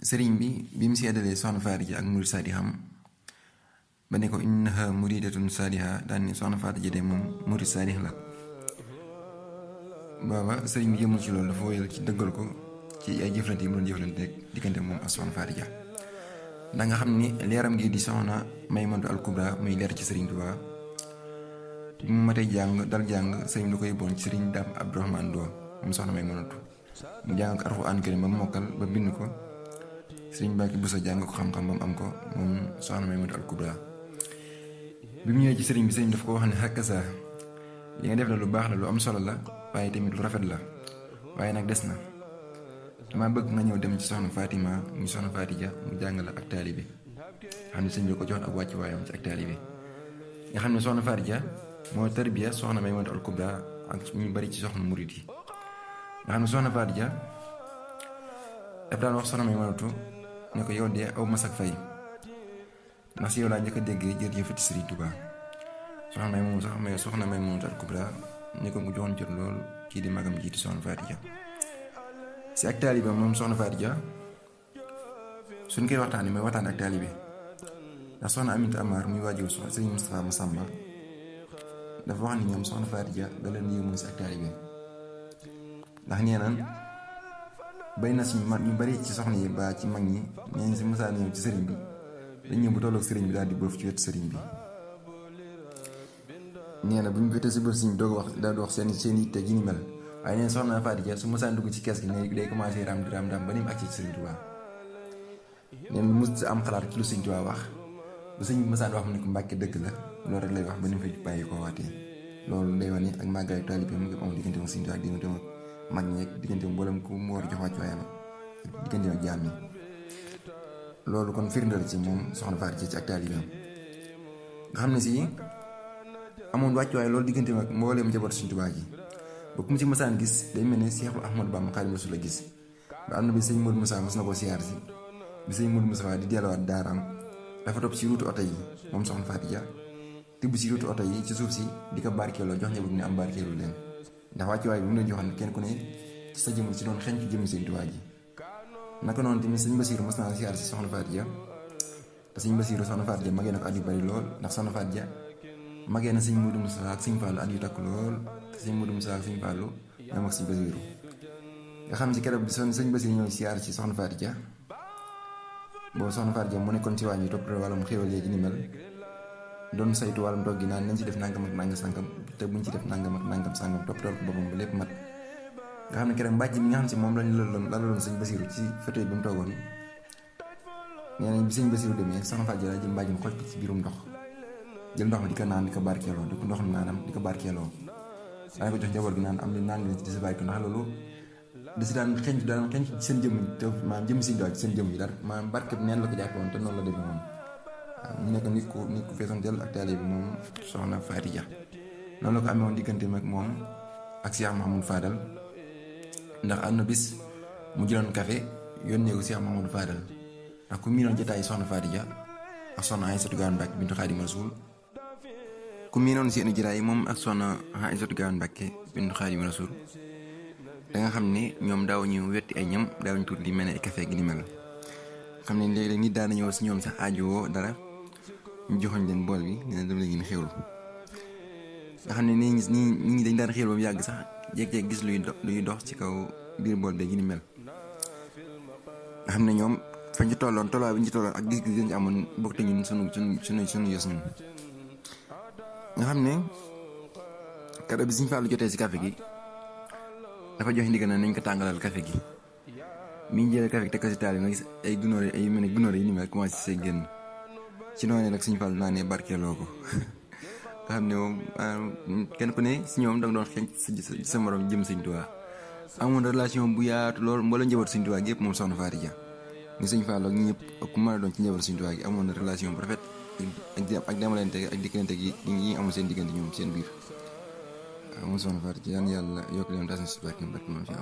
sëriñ bi mu seddalee soxna Faty Dia ak murid saadixam ba ne ko innaha muridatun saadiha daan ni soxna Faty Dia de moom murid saadix la. booba sëriñ bi yëmul ci loolu dafa woyal ci dëggal ko ci ay jëflante yi mu doon jëflante rek diggante moom ak soxna Faty Dia da nga xam ni leeram gi di soxna Maymatu al Kubra muy leer ci sëriñ Tuubaa bi mu matee dal jàng sëriñ bi da koy bon ci sëriñ Daam Abdourahmane Lo moom soxna Maymatu mu jàng ko Alxuraan karim ba mu mokkal ba bind ko sëriñ Mbàkke Buso jàng ko xam-xam ba mu am ko moom soxna Maymatu al Kubra bi mu ñëwee ci sëriñ bi daf ko wax ne xàkkasa li nga def la lu baax la lu am solo la waaye tamit lu rafet la waaye nag des na dama bëgg nga ñëw dem ci soxna Fatima mu soxna Faty Dia mu jàng la ak taalibe xam ne sëñ bi ko jox ak wàcc waayam ci ak taalibe nga xam ne soxna Faty Dia moo tarbiya soxna Maymatu al Kubra ak ñu bari ci soxna murid yi nga xam ne soxna Faty Dia daf daan wax soxna Maymatu ne ko yow de aw masak fay ndax si yow laa njëkk a déggee jërëjëfati Sëriñ Tuubaa soxna Maymatu al Kubra ne ko mu joxoon cër lool kii di magam jiiti soxna Faty Dia si ak taalibe moom soxna Faty Dia suñ koy waxtaanee mooy waxtaan ak taalibe ndax soxna Aminta Amar muy waajur sëriñ Moustapha Massamba dafa wax ni ñoom soxna Faty Dia da leen yëmul si ak taalibe ndax nee na bay na si mag ñu bari ci soxna yi ba ci mag ñi ñeen si mësaan ñëw ci sëriñ bi dañ ñëw bu tolloog sëriñ bi daal di bëf ci wetu sëriñ bi nee na bu ñu féetee si bëf sëriñ bi doog wax daal di wax seen yitte gi ni mel waaye neen soxna Faty Dia su mësaan dugg ci kees gi ne day commencé raam ba ni mu agsi ci sëriñ Tuubaa neen mu mus am xalaat ci lu sëriñ Tuubaa wax bu sëriñ bi mësaan wax mu ne ko Mbàkke dëgg la loolu rek lay wax ba ni mu fa bàyyi koo waatee loolu day wane ak màggaayu taalibe mu ngi am diggante ak sëriñ Tuubaa ak diggante ak mag ñi ak diggante mboolem ku mu war a jox wàccuwaayam diggante ak jaam yi loolu kon firndeel ci moom soxna Faty Dia ci ak taalibeem nga xam ne si amoon wàccuwaay loolu diggante ak mbooleem njaboot sëriñ Tuubaa gi ba ku mu ci mësaan gis day mel ne Seexu Ahmadu Bamba Xaadimu Rasuul la gis ba am na bi sëñ Modou Moussa mos na ko siyaar si bi sëñ Modou Moussa di delluwaat daaraam dafa topp ci ruutu oto yi moom soxna Faty Dia tibb ci ruutu oto yi ci suuf si di ko barkeeloo jox njaboot ne am barkeelu leen ndax wàccuwaay bi mu leen joxoon kenn ku ne ci sa jëmm ci doon xeeñ ci jëmm sëñ Tuubaa ji naka noonu tamit sëñ Basiiru mos naa siyaar si soxna Faty Dia te sëñ Basiiru soxna Faty Dia magee na ko at yu bari lool ndax soxna Faty Dia magee na sëñ Modou Moussa ak sëñ Fallou at yu takk lool te sëñ Modou Moussa ak sëñ Fallou ñoom ak sëñ Basiiru nga xam si keroog bi sëñ Basiiru ñëw siyaar ci soxna Faty Dia boobu soxna Faty Dia mu nekkoon ci waañ yi topp wàllum xéwal léegi ni mel doon saytu wàllum togg gi naan nañ ci def nangam ak nangam sàngam te buñ ci def nangam ak nangam sàngam toppatoo ko boppam ba lépp mat nga xam ne keroog mbàjj mi nga xam si moom lañ laloon sëñ Basiiru ci fauteuil bi mu toogoon nee nañ bi sëñ Basiiru demee soxna Faty Dia la jël mbàjj mi xoj ko ci biirum ndox jël ndox mi di ko naan di ko barkeeloo di ko ndox mi naanam di ko barkeeloo daana ko jox njaboot gi naan am li naan leen ci di si bàyyi ko ndax loolu da si daan xenc ci seen jëmm yi te maanaam jëmm si doy ci seen jëmm yi daal maanaam barke bi neen la ko jàppe woon te noonu la demee moom waaw mu nekk nit ku feesoon dell ak taalibe bi moom soxna Faty Dia noonu la ko amee woon digganteem ak moom ak Cheikh Mahamadou Fadal ndax am na bis mu jëloon café yónnee ko Cheikh Mahamadou Fadal ndax ku miinoon jotaay soxna Faty Dia ak soxna Aïssatou Gawane Mbacke bintu Xaadimu Rasuul ku miinoon seeni jiraay moom ak soxna Aïssatou Gawane Mbacke bintu Xaadimu Rasuul da nga xam ne ñoom daaw ñu wetti ay ñam daaw ñu tuut li mel ne ay café gi ni mel xam ne léeg-léeg nit daan ñëw si ñoom sax aajowoo dara ñu joxoñ leen bool bi ne dama leen xéwlu nga xam ne nii ñi dañ daan xéwlu ba mu yàgg sax jékki-jékki gis luy dox ci kaw biir bool bi gi ni mel nga xam ne ñoom fañ ci tolloon tolluwaay bi ñu ci tolloon ak gis-gis yi ñu amoon bokk te ñun sunu yos ñun nga xam ne kado bi Sëñ Fallu jotee si café gi dafa joxe ndigal na nañ ko tàngalal café gi mi ngi jëlee café gi teg ko si taal bi nga gis ay gunóor ay mel ne gunóor yi ni mel commencé see génn ci noonu nag Sëñ Fallu naa ne barkeeloo ko nga xam ne moom kenn ku ne si ñoom da nga doon xeeñ ci sa morom jëm Sëñ Tuubaa amoon relation bu yaatu lool mbooloo njaboot Sëñ Tuubaa gi yëpp moom soxna Faty Dia ni Sëñ Fallu ak ñi ñëpp ku mën a doon ci njaboot Sëñ Tuubaa gi amoon na relation bu rafet ak demalante ak dikkalante gi yi amul seen diggante ñoom seen biir waaw moom soxna Faty Dia yàlla yokk leen tas na si barke moom si